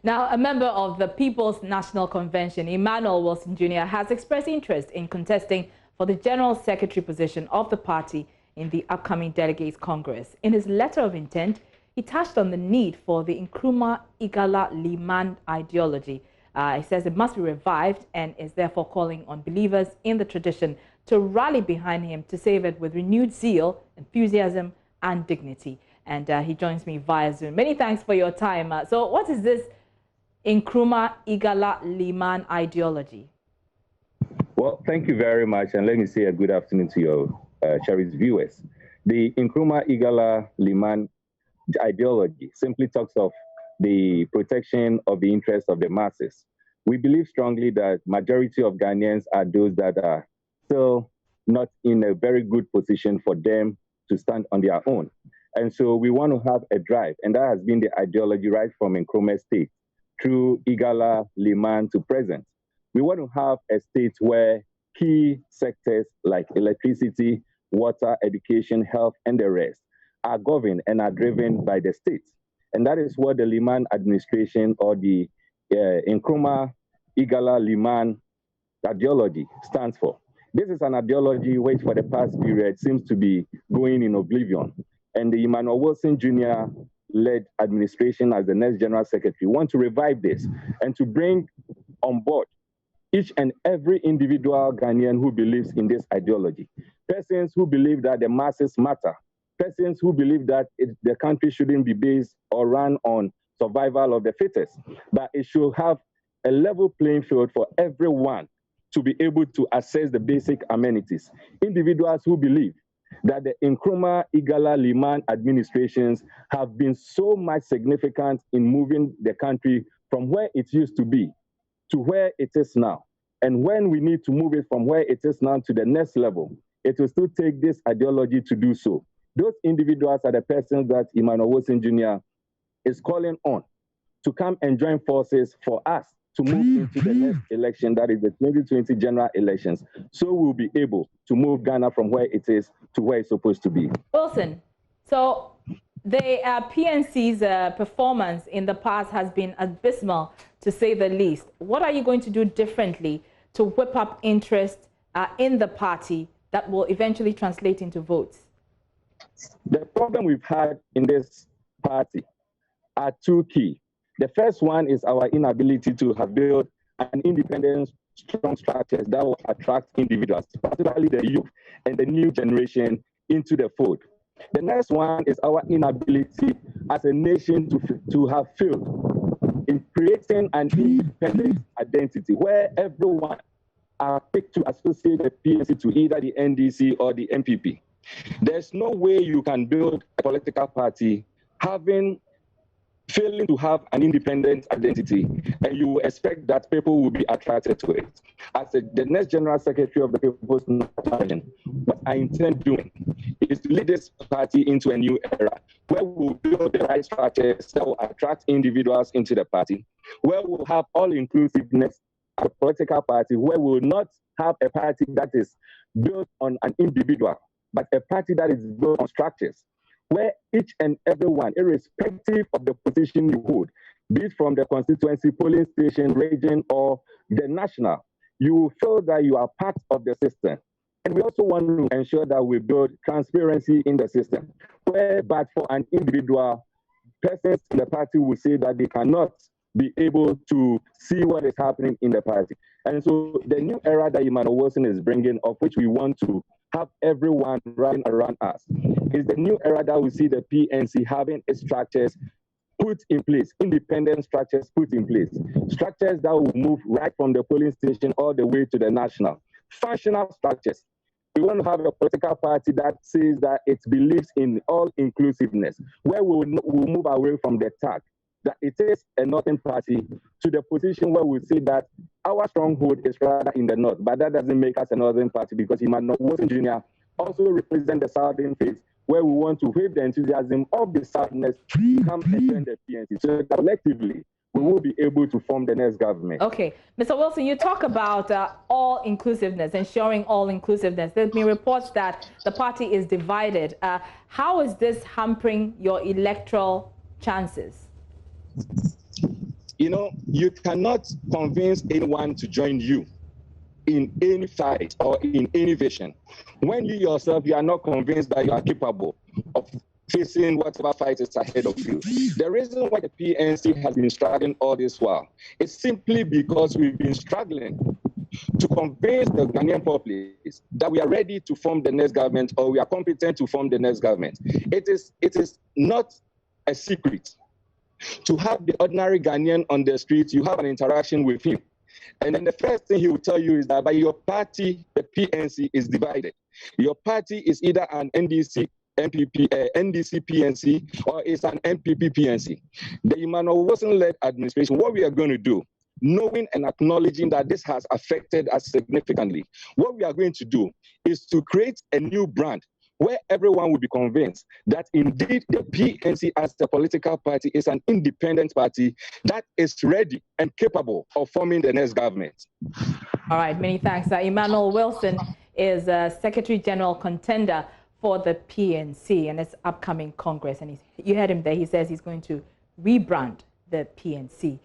Now, a member of the People's National Convention, Emmanuel Wilson Jr., has expressed interest in contesting for the General Secretary position of the party in the upcoming Delegates Congress. In his letter of intent, he touched on the need for the Nkrumah Igala Liman ideology. He says it must be revived and is therefore calling on believers in the tradition to rally behind him to save it with renewed zeal, enthusiasm and dignity. And he joins me via Zoom. Many thanks for your time. So what is this Nkrumah Igala Liman ideology? Well, thank you very much. And let me say a good afternoon to your cherished viewers. The Nkrumah Igala Liman ideology simply talks of the protection of the interests of the masses. We believe strongly that majority of Ghanaians are those that are still not in a very good position for them to stand on their own. And so we want to have a drive, and that has been the ideology right from Nkrumah State through Igala Liman to present. We want to have a state where key sectors like electricity, water, education, health, and the rest are governed and are driven by the state. And that is what the Liman administration or the Nkrumah Igala Liman ideology stands for. This is an ideology which for the past period seems to be going in oblivion. And the Emmanuel Wilson Jr. led administration as the next General Secretary want to revive this and to bring on board each and every individual Ghanaian who believes in this ideology. Persons who believe that the masses matter. Persons who believe that the country shouldn't be based or run on survival of the fittest, but it should have a level playing field for everyone to be able to access the basic amenities. Individuals who believe that the Nkrumah Igala Liman administrations have been so much significant in moving the country from where it used to be to where it is now. And when we need to move it from where it is now to the next level, it will still take this ideology to do so. Those individuals are the persons that Emmanuel Wilson Jr. is calling on to come and join forces for us to move into the next election, that is the 2020 general elections. So we'll be able to move Ghana from where it is to where it's supposed to be. Wilson, so the PNC's performance in the past has been abysmal, to say the least. What are you going to do differently to whip up interest in the party that will eventually translate into votes? The problem we've had in this party are two key. The first one is our inability to have built an independent, strong structure that will attract individuals, particularly the youth and the new generation, into the fold. The next one is our inability as a nation to have failed in creating an independent identity where everyone are picked to associate the PNC to either the NDC or the MPP. There's no way you can build a political party failing to have an independent identity, and you expect that people will be attracted to it. As the next General Secretary of the People's National, what I intend doing is to lead this party into a new era, where we'll build the right structures that will attract individuals into the party, where we'll have all-inclusiveness as a political party, where we'll not have a party that is built on an individual, but a party that is built on structures, where each and everyone, irrespective of the position you hold, be it from the constituency, polling station, region, or the national, you will feel that you are part of the system. And we also want to ensure that we build transparency in the system, where but for an individual, persons in the party will say that they cannot be able to see what is happening in the party. And so the new era that Emmanuel Wilson is bringing, of which we want to have everyone running around us, is the new era that we see the PNC having its structures put in place, independent structures put in place, structures that will move right from the polling station all the way to the national, functional structures. We want to have a political party that says that it believes in all-inclusiveness, where we'll move away from the tag that it is a northern party to the position where we say that our stronghold is rather in the north, but that doesn't make us a northern party because Emmanuel Wilson Jr. also represents the southern face, where we want to wave the enthusiasm of the Southerners to come and join the PNC. So collectively, we will be able to form the next government. Okay. Mr. Wilson, you talk about all-inclusiveness, ensuring all-inclusiveness. There's been reports that the party is divided. How is this hampering your electoral chances? You know, you cannot convince anyone to join you in any fight or in any vision when you yourself, you are not convinced that you are capable of facing whatever fight is ahead of you. The reason why the PNC has been struggling all this while is simply because we've been struggling to convince the Ghanaian populace that we are ready to form the next government, or we are competent to form the next government. It is not a secret. To have the ordinary Ghanaian on the street, you have an interaction with him. And then the first thing he will tell you is that by your party, the PNC is divided. Your party is either an NDC PNC, or it's an MPP PNC. The Emmanuel Wilson-led administration, what we are going to do, knowing and acknowledging that this has affected us significantly, what we are going to do is to create a new brand where everyone will be convinced that indeed the PNC as a political party is an independent party that is ready and capable of forming the next government. All right, many thanks. Emmanuel Wilson is a Secretary General contender for the PNC and its upcoming Congress. And you heard him there. He says he's going to rebrand the PNC.